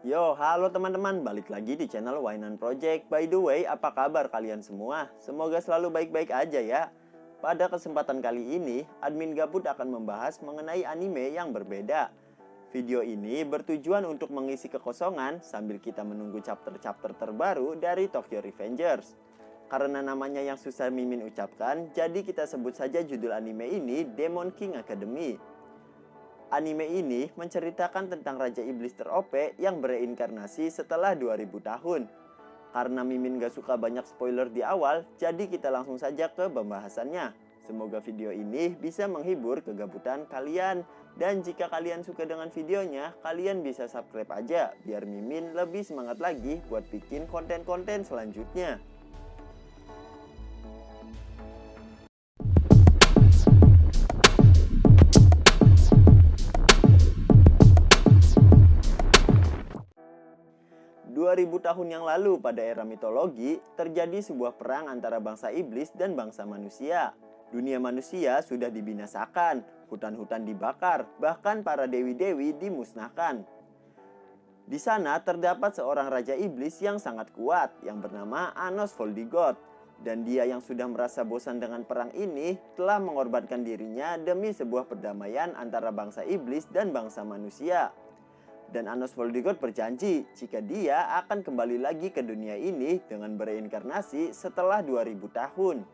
Yo, halo teman-teman, balik lagi di channel Wainan Project. By the way, apa kabar kalian semua? Semoga selalu baik-baik aja ya. Pada kesempatan kali ini, admin Gabut akan membahas mengenai anime yang berbeda. Video ini bertujuan untuk mengisi kekosongan sambil kita menunggu chapter-chapter terbaru dari Tokyo Revengers. Karena namanya yang susah Mimin ucapkan, jadi kita sebut saja judul anime ini Demon King Academy. Anime ini menceritakan tentang Raja Iblis ter-OP yang bereinkarnasi setelah 2000 tahun. Karena Mimin gak suka banyak spoiler di awal, jadi kita langsung saja ke pembahasannya. Semoga video ini bisa menghibur kegabutan kalian. Dan jika kalian suka dengan videonya, kalian bisa subscribe aja biar Mimin lebih semangat lagi buat bikin konten-konten selanjutnya. Ribu tahun yang lalu pada era mitologi, terjadi sebuah perang antara bangsa iblis dan bangsa manusia. Dunia manusia sudah dibinasakan, hutan-hutan dibakar, bahkan para dewi-dewi dimusnahkan. Di sana terdapat seorang raja iblis yang sangat kuat yang bernama Anos Voldigoth. Dan dia yang sudah merasa bosan dengan perang ini telah mengorbankan dirinya demi sebuah perdamaian antara bangsa iblis dan bangsa manusia. Dan Anos Voldigoth berjanji jika dia akan kembali lagi ke dunia ini dengan bereinkarnasi setelah 2000 tahun.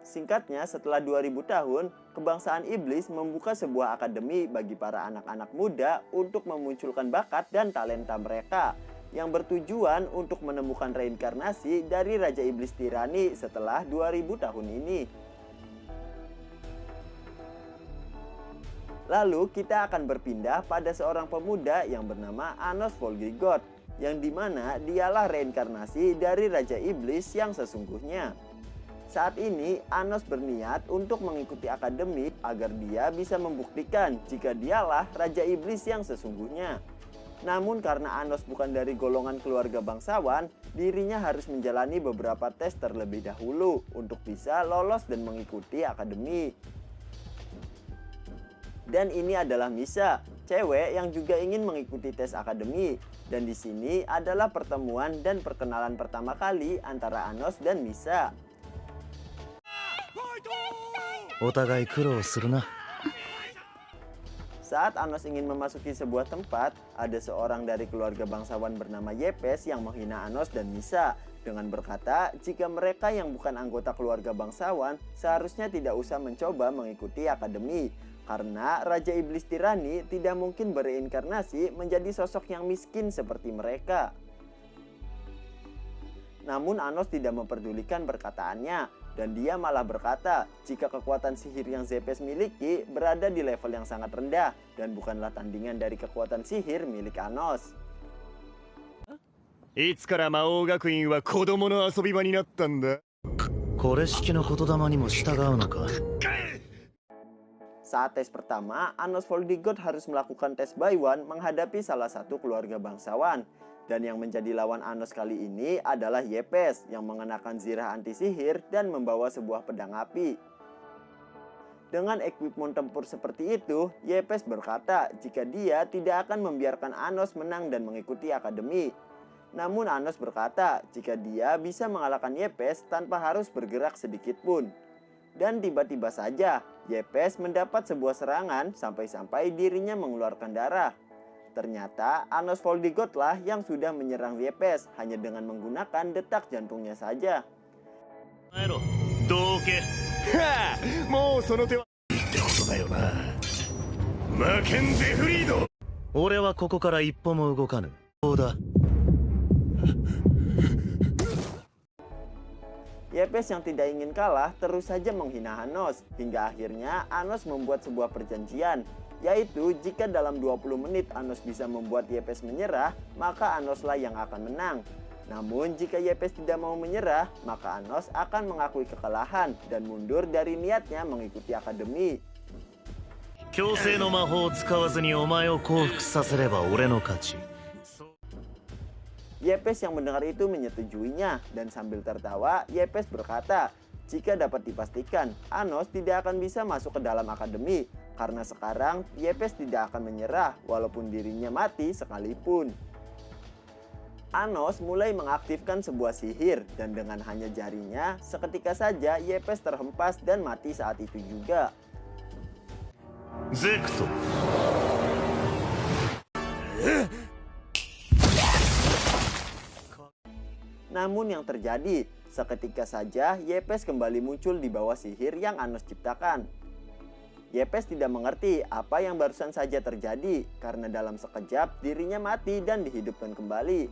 Singkatnya, setelah 2000 tahun, kebangsaan iblis membuka sebuah akademi bagi para anak-anak muda untuk memunculkan bakat dan talenta mereka, yang bertujuan untuk menemukan reinkarnasi dari Raja Iblis Tirani setelah 2000 tahun ini. Lalu kita akan berpindah pada seorang pemuda yang bernama Anos Voldigoth, yang dimana dialah reinkarnasi dari Raja Iblis yang sesungguhnya. Saat ini Anos berniat untuk mengikuti akademi agar dia bisa membuktikan jika dialah Raja Iblis yang sesungguhnya. Namun karena Anos bukan dari golongan keluarga bangsawan, dirinya harus menjalani beberapa tes terlebih dahulu untuk bisa lolos dan mengikuti akademi. Dan ini adalah Misa, cewek yang juga ingin mengikuti tes akademi. Dan di sini adalah pertemuan dan perkenalan pertama kali antara Anos dan Misa. Saat Anos ingin memasuki sebuah tempat, ada seorang dari keluarga bangsawan bernama Yepes yang menghina Anos dan Misa dengan berkata jika mereka yang bukan anggota keluarga bangsawan seharusnya tidak usah mencoba mengikuti akademi. Karena Raja Iblis Tirani tidak mungkin bereinkarnasi menjadi sosok yang miskin seperti mereka. Namun Anos tidak memperdulikan perkataannya, dan dia malah berkata jika kekuatan sihir yang Zepes miliki berada di level yang sangat rendah dan bukanlah tandingan dari kekuatan sihir milik Anos. いつから魔王学院は子供の遊び場になったんだ。これ式の言霊にも従うのか。 Saat tes pertama, Anos Voldigoth harus melakukan tes Baiwan menghadapi salah satu keluarga bangsawan. Dan yang menjadi lawan Anos kali ini adalah Yepes yang mengenakan zirah anti sihir dan membawa sebuah pedang api. Dengan equipment tempur seperti itu, Yepes berkata jika dia tidak akan membiarkan Anos menang dan mengikuti akademi. Namun Anos berkata jika dia bisa mengalahkan Yepes tanpa harus bergerak sedikit pun. Dan tiba-tiba saja, Yepes mendapat sebuah serangan sampai-sampai dirinya mengeluarkan darah. Ternyata Anos Voldigoth lah yang sudah menyerang Yepes hanya dengan menggunakan detak jantungnya saja. 俺はここから一歩も動かぬ。どうだ。 Yepes yang tidak ingin kalah terus saja menghina Anos, hingga akhirnya Anos membuat sebuah perjanjian, yaitu jika dalam 20 menit Anos bisa membuat Yepes menyerah, maka Anoslah yang akan menang. Namun jika Yepes tidak mau menyerah, maka Anos akan mengakui kekalahan dan mundur dari niatnya mengikuti akademi. 強制の魔法を使わずにお前を降伏させれば俺の勝ち。 Yepes yang mendengar itu menyetujuinya dan sambil tertawa Yepes berkata jika dapat dipastikan Anos tidak akan bisa masuk ke dalam akademi karena sekarang Yepes tidak akan menyerah walaupun dirinya mati sekalipun. Anos mulai mengaktifkan sebuah sihir dan dengan hanya jarinya, seketika saja Yepes terhempas dan mati saat itu juga. ゼクト Namun yang terjadi, seketika saja Yepes kembali muncul di bawah sihir yang Anos ciptakan. Yepes tidak mengerti apa yang barusan saja terjadi karena dalam sekejap dirinya mati dan dihidupkan kembali.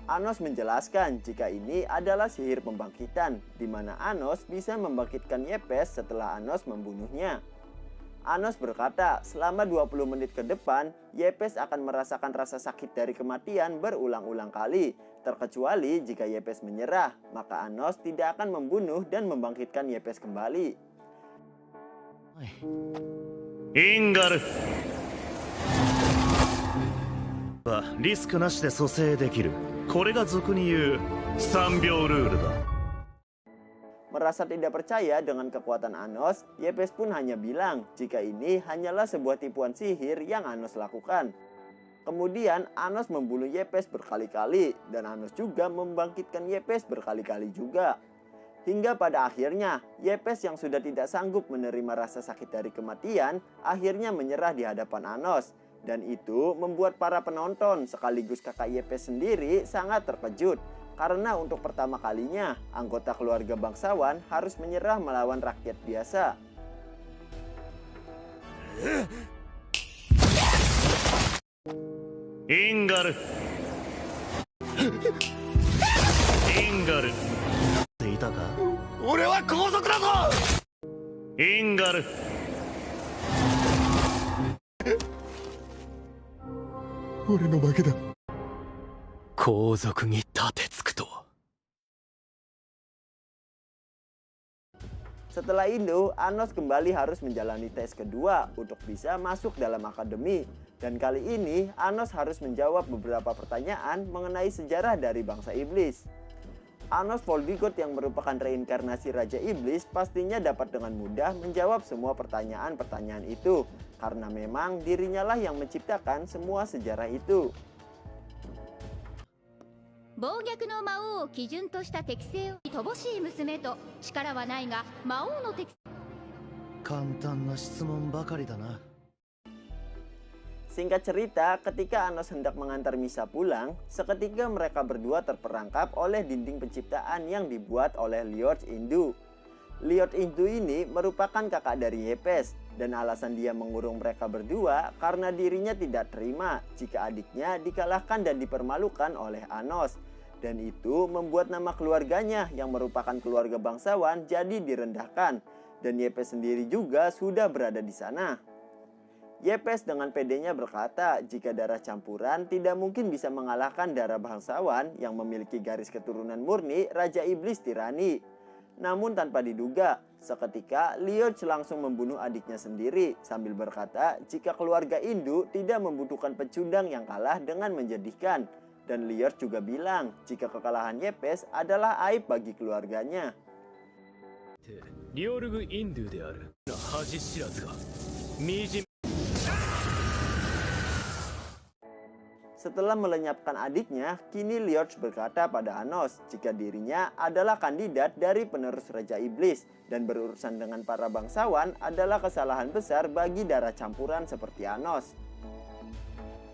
Anos menjelaskan jika ini adalah sihir pembangkitan, di mana Anos bisa membangkitkan Yepes setelah Anos membunuhnya. Anos berkata selama 20 menit ke depan, Yepes akan merasakan rasa sakit dari kematian berulang-ulang kali. Terkecuali jika Yepes menyerah, maka Anos tidak akan membunuh dan membangkitkan Yepes kembali. インガルはリスクなしで蘇生できる。これが俗に言う3秒ルールだ。 Merasa tidak percaya dengan kekuatan Anos, Yepes pun hanya bilang jika ini hanyalah sebuah tipuan sihir yang Anos lakukan. Kemudian Anos membunuh Yepes berkali-kali dan Anos juga membangkitkan Yepes berkali-kali juga. Hingga pada akhirnya, Yepes yang sudah tidak sanggup menerima rasa sakit dari kematian, akhirnya menyerah di hadapan Anos. Dan itu membuat para penonton sekaligus kakak Yepes sendiri sangat terkejut. Karena untuk pertama kalinya, anggota keluarga bangsawan harus menyerah melawan rakyat biasa. Ingar. Ingar. いたか？俺は皇族だぞ！インガル。俺の負けだ。皇族に盾つくとは。 Setelah itu, Anos kembali harus menjalani tes kedua untuk bisa masuk dalam akademi. Dan kali ini, Anos harus menjawab beberapa pertanyaan mengenai sejarah dari bangsa iblis. Anos Voldigoth yang merupakan reinkarnasi Raja Iblis pastinya dapat dengan mudah menjawab semua pertanyaan-pertanyaan itu. Karena memang dirinya lah yang menciptakan semua sejarah itu. 暴虐の魔王を基準とした適性を乏しい娘と力はないが魔王の適 簡単な質問ばかりだな。 Singkat cerita, ketika Anos hendak mengantar Misa pulang, seketika mereka berdua terperangkap oleh dinding penciptaan yang dibuat oleh Liort Indu. Liort Indu ini merupakan kakak dari Yepes, dan alasan dia mengurung mereka berdua karena dirinya tidak terima jika adiknya dikalahkan dan dipermalukan oleh Anos. Dan itu membuat nama keluarganya yang merupakan keluarga bangsawan jadi direndahkan. Dan Yepes sendiri juga sudah berada di sana. Yepes dengan pedenya berkata jika darah campuran tidak mungkin bisa mengalahkan darah bangsawan yang memiliki garis keturunan murni Raja Iblis Tirani. Namun tanpa diduga, seketika Liort langsung membunuh adiknya sendiri sambil berkata jika keluarga Indu tidak membutuhkan pecundang yang kalah dengan menjadikan. Dan Liort juga bilang jika kekalahan Yepes adalah aib bagi keluarganya. リオルグ・インドゥである恥知らずが惨 Setelah melenyapkan adiknya, kini Liort berkata pada Anos jika dirinya adalah kandidat dari penerus Raja Iblis dan berurusan dengan para bangsawan adalah kesalahan besar bagi darah campuran seperti Anos.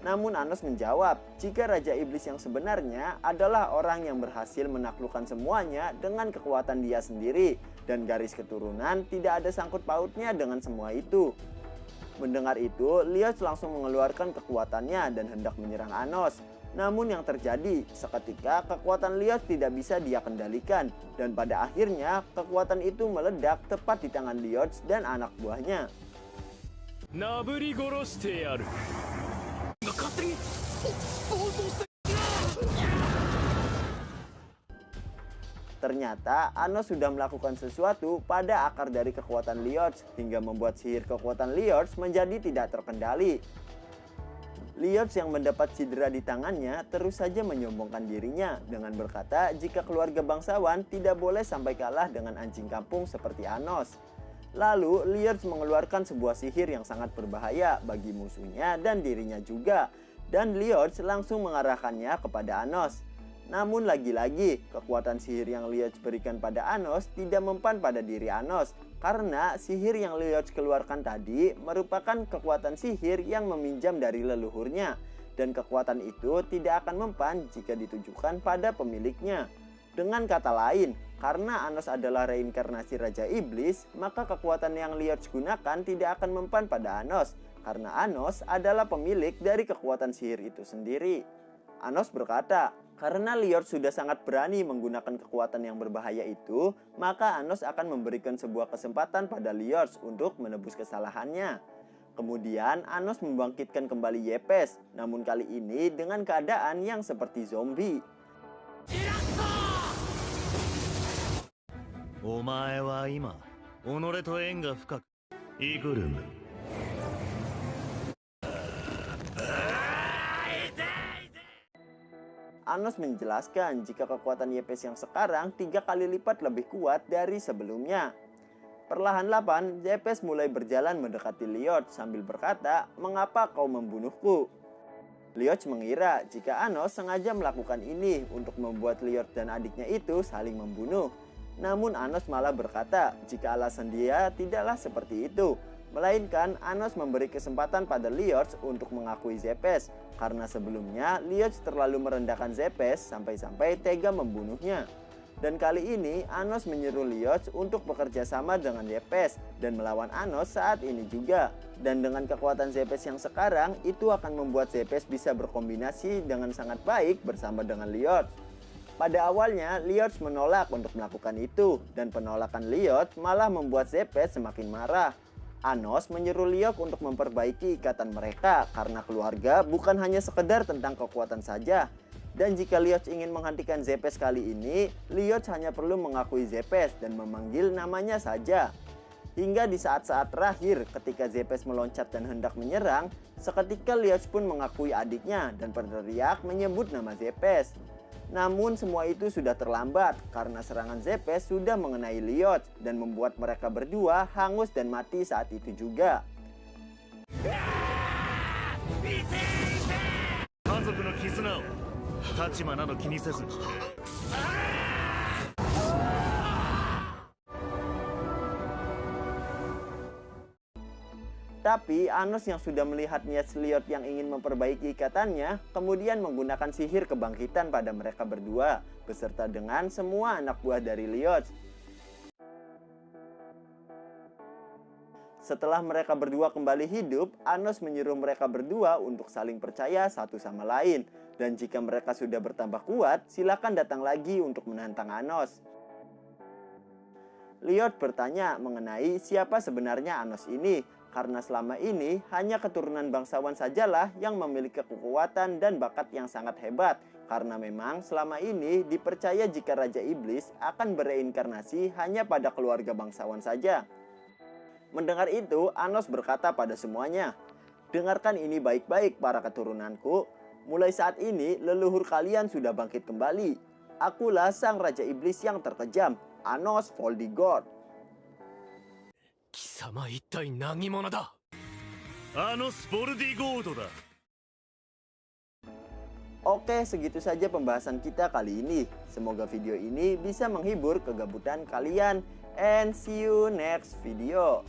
Namun Anos menjawab jika Raja Iblis yang sebenarnya adalah orang yang berhasil menaklukkan semuanya dengan kekuatan dia sendiri dan garis keturunan tidak ada sangkut pautnya dengan semua itu. Mendengar itu, Liort langsung mengeluarkan kekuatannya dan hendak menyerang Anos. Namun yang terjadi, seketika kekuatan Liort tidak bisa dia kendalikan. Dan pada akhirnya, kekuatan itu meledak tepat di tangan Liort dan anak buahnya. なぶり殺してやる。勝手に暴走して。 Ternyata Anos sudah melakukan sesuatu pada akar dari kekuatan Liort hingga membuat sihir kekuatan Liort menjadi tidak terkendali. Liort yang mendapat cedera di tangannya terus saja menyombongkan dirinya dengan berkata jika keluarga bangsawan tidak boleh sampai kalah dengan anjing kampung seperti Anos. Lalu Lioch mengeluarkan sebuah sihir yang sangat berbahaya bagi musuhnya dan dirinya juga. Dan Lioch langsung mengarahkannya kepada Anos. Namun lagi-lagi kekuatan sihir yang Lioch berikan pada Anos tidak mempan pada diri Anos, karena sihir yang Lioch keluarkan tadi merupakan kekuatan sihir yang meminjam dari leluhurnya, dan kekuatan itu tidak akan mempan jika ditujukan pada pemiliknya. Dengan kata lain, karena Anos adalah reinkarnasi Raja Iblis, maka kekuatan yang Lioch gunakan tidak akan mempan pada Anos, karena Anos adalah pemilik dari kekuatan sihir itu sendiri. Anos berkata, karena Lioch sudah sangat berani menggunakan kekuatan yang berbahaya itu, maka Anos akan memberikan sebuah kesempatan pada Lioch untuk menebus kesalahannya. Kemudian Anos membangkitkan kembali Yepes, namun kali ini dengan keadaan yang seperti zombie. お前は今己と縁が深くイグルム Anos menjelaskan jika kekuatan Yepes yang sekarang 3 kali lipat lebih kuat dari sebelumnya. Perlahan-lahan Yepes mulai berjalan mendekati Lioch sambil berkata, "Mengapa kau membunuhku?" Lioch mengira jika Anos sengaja melakukan ini untuk membuat Lioch dan adiknya itu saling membunuh. Namun Anos malah berkata jika alasan dia tidaklah seperti itu, melainkan Anos memberi kesempatan pada Lioch untuk mengakui Yepes, karena sebelumnya Lioch terlalu merendahkan Yepes sampai-sampai tega membunuhnya. Dan kali ini Anos menyuruh Lioch untuk bekerja sama dengan Yepes dan melawan Anos saat ini juga. Dan dengan kekuatan Yepes yang sekarang, itu akan membuat Yepes bisa berkombinasi dengan sangat baik bersama dengan Lioch. Pada awalnya Lioch menolak untuk melakukan itu, dan penolakan Lioch malah membuat Yepes semakin marah. Anos menyuruh Lioch untuk memperbaiki ikatan mereka karena keluarga bukan hanya sekedar tentang kekuatan saja. Dan jika Lioch ingin menghentikan Yepes kali ini, Lioch hanya perlu mengakui Yepes dan memanggil namanya saja. Hingga di saat-saat terakhir ketika Yepes meloncat dan hendak menyerang, seketika Lioch pun mengakui adiknya dan berteriak menyebut nama Yepes. Namun semua itu sudah terlambat karena serangan Yepes sudah mengenai Lioch dan membuat mereka berdua hangus dan mati saat itu juga. 家族の絆を立場など気にせず Tapi Anos yang sudah melihat niat Lioch yang ingin memperbaiki ikatannya, kemudian menggunakan sihir kebangkitan pada mereka berdua, beserta dengan semua anak buah dari Lioch. Setelah mereka berdua kembali hidup, Anos menyuruh mereka berdua untuk saling percaya satu sama lain. Dan jika mereka sudah bertambah kuat, silakan datang lagi untuk menantang Anos. Lioch bertanya mengenai siapa sebenarnya Anos ini, karena selama ini hanya keturunan bangsawan sajalah yang memiliki kekuatan dan bakat yang sangat hebat. Karena memang selama ini dipercaya jika Raja Iblis akan bereinkarnasi hanya pada keluarga bangsawan saja. Mendengar itu, Anos berkata pada semuanya, "Dengarkan ini baik-baik para keturunanku. Mulai saat ini leluhur kalian sudah bangkit kembali. Akulah sang Raja Iblis yang terkejam, Anos Voldigod." 貴様一体何者だ。あのスポルディゴードだ。 Oke, segitu saja pembahasan kita kali ini. Semoga video ini bisa menghibur kegabutan kalian. And see you next video.